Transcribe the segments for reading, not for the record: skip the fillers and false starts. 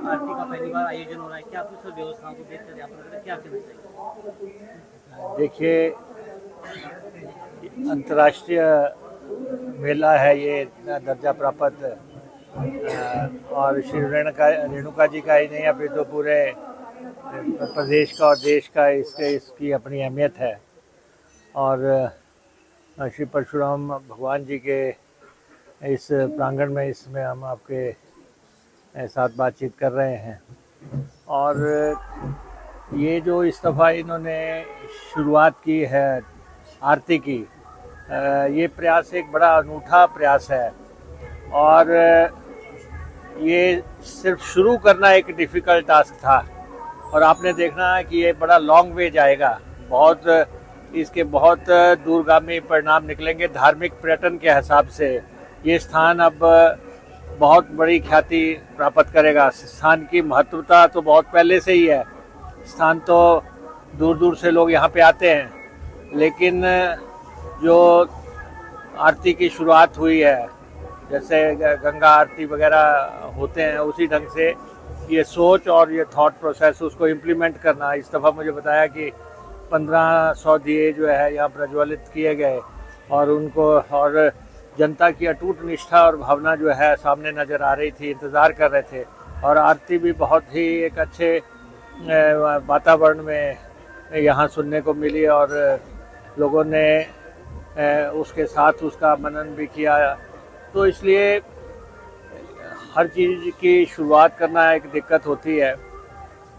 आरती का पहली बार आयोजन हो रहा है, क्या कुछ व्यवस्थाओं को देखकर यहाँ पर क्या कहना चाहिए? देखिए, अंतर्राष्ट्रीय मेला है ये, इतना दर्जा प्राप्त और श्री रेणुका जी का ही नहीं, अभी तो पूरे प्रदेश का और देश का इसकी अपनी अहमियत है। और श्री परशुराम भगवान जी के इस प्रांगण में इसमें हम आपके साथ बातचीत कर रहे हैं। और ये जो इस दफ़ा इन्होंने शुरुआत की है आरती की, ये प्रयास एक बड़ा अनूठा प्रयास है। और ये सिर्फ शुरू करना एक डिफ़िकल्ट टास्क था, और आपने देखना है कि ये बड़ा लॉन्ग वे जाएगा, इसके बहुत दूरगामी परिणाम निकलेंगे। धार्मिक पर्यटन के हिसाब से ये स्थान अब बहुत बड़ी ख्याति प्राप्त करेगा। स्थान की महत्वता तो बहुत पहले से ही है, स्थान तो दूर दूर से लोग यहाँ पे आते हैं, लेकिन जो आरती की शुरुआत हुई है, जैसे गंगा आरती वगैरह होते हैं, उसी ढंग से ये सोच और ये थॉट प्रोसेस उसको इम्प्लीमेंट करना। इस दफ़ा मुझे बताया कि 1500 दिए जो है यहाँ प्रज्वलित किए गए, और उनको और जनता की अटूट निष्ठा और भावना जो है सामने नज़र आ रही थी, इंतज़ार कर रहे थे। और आरती भी बहुत ही एक अच्छे वातावरण में यहाँ सुनने को मिली, और लोगों ने उसके साथ उसका मनन भी किया। तो इसलिए हर चीज़ की शुरुआत करना एक दिक्कत होती है।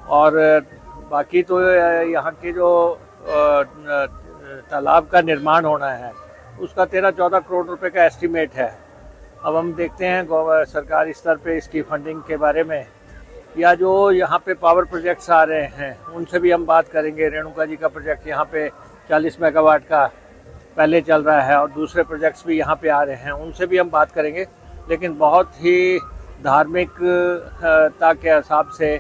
और बाकी तो यहाँ के जो तालाब का निर्माण होना है, उसका 13-14 करोड़ रुपए का एस्टीमेट है। अब हम देखते हैं सरकारी स्तर पे इसकी फंडिंग के बारे में, या जो यहाँ पे पावर प्रोजेक्ट्स आ रहे हैं उनसे भी हम बात करेंगे। रेणुका जी का प्रोजेक्ट यहाँ पे 40 मेगावाट का पहले चल रहा है, और दूसरे प्रोजेक्ट्स भी यहाँ पे आ रहे हैं, उनसे भी हम बात करेंगे। लेकिन बहुत ही धार्मिकता के हिसाब से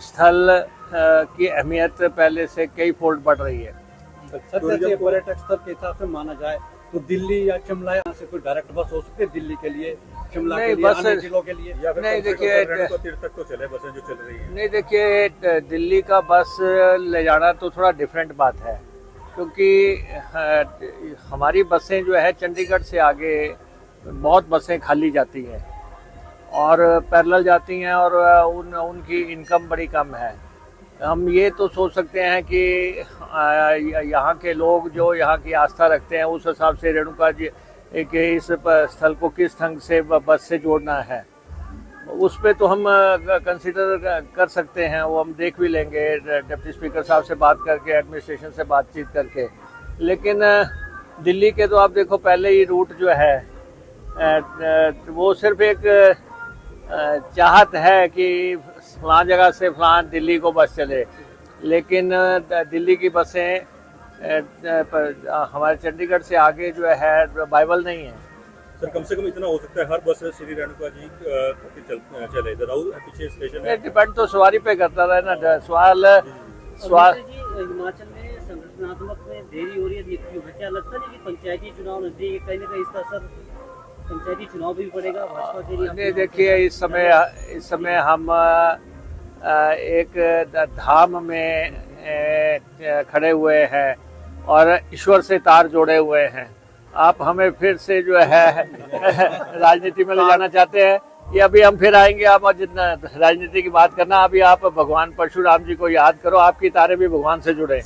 स्थल की अहमियत पहले से कई फोल्ड बढ़ रही है। सर, पर्यटक स्थल के हिसाब से माना जाए तो दिल्ली या शिमला, यहाँ से कोई डायरेक्ट बस हो सकती है दिल्ली के लिए, शिमला के लिए, अन्य जिलों के लिए? नहीं, देखिए, तीर्थ तक तो चले बसें जो चल रही है। नहीं, देखिए, दिल्ली का बस ले जाना तो थोड़ा डिफरेंट बात है, क्योंकि हमारी बसें जो है चंडीगढ़ से आगे बहुत बसें खाली जाती हैं और पैरेलल जाती हैं, और उनकी इनकम बड़ी कम है। हम ये तो सोच सकते हैं कि यहाँ के लोग जो यहाँ की आस्था रखते हैं, उस हिसाब से रेणुका जी के इस स्थल को किस ढंग से बस से जोड़ना है, उस पे तो हम कंसिडर कर सकते हैं। वो हम देख भी लेंगे डिप्टी स्पीकर साहब से बात करके, एडमिनिस्ट्रेशन से बातचीत करके। लेकिन दिल्ली के तो आप देखो, पहले ही रूट जो है वो सिर्फ एक चाहत है कि फलां जगह से फलां दिल्ली को बस चले, लेकिन दिल्ली की बसें हमारे चंडीगढ़ से आगे जो है बाइबल नहीं है। सर, कम से कम इतना हो सकता है हर बस श्री रेणुका जी चले इधर पीछे स्टेशन है। डिपेंड तो सवारी पे करता है ना। सवाल हिमाचल में संगठनात्मक में देरी हो रही है नियुक्तियों में, क्या लगता है कि पंचायती चुनाव नजदीक है, कहीं ना कहीं इसका असर पंचायती चुनाव भी पड़ेगा भाजपा के लिए? नहीं, देखिए, इस समय हम एक धाम में खड़े हुए हैं और ईश्वर से तार जोड़े हुए हैं। आप हमें फिर से जो है राजनीति में ले जाना चाहते हैं, ये अभी हम फिर आएंगे। आप राजनीति की बात करना, अभी आप भगवान परशुराम जी को याद करो, आपकी तारे भी भगवान से जुड़े हैं।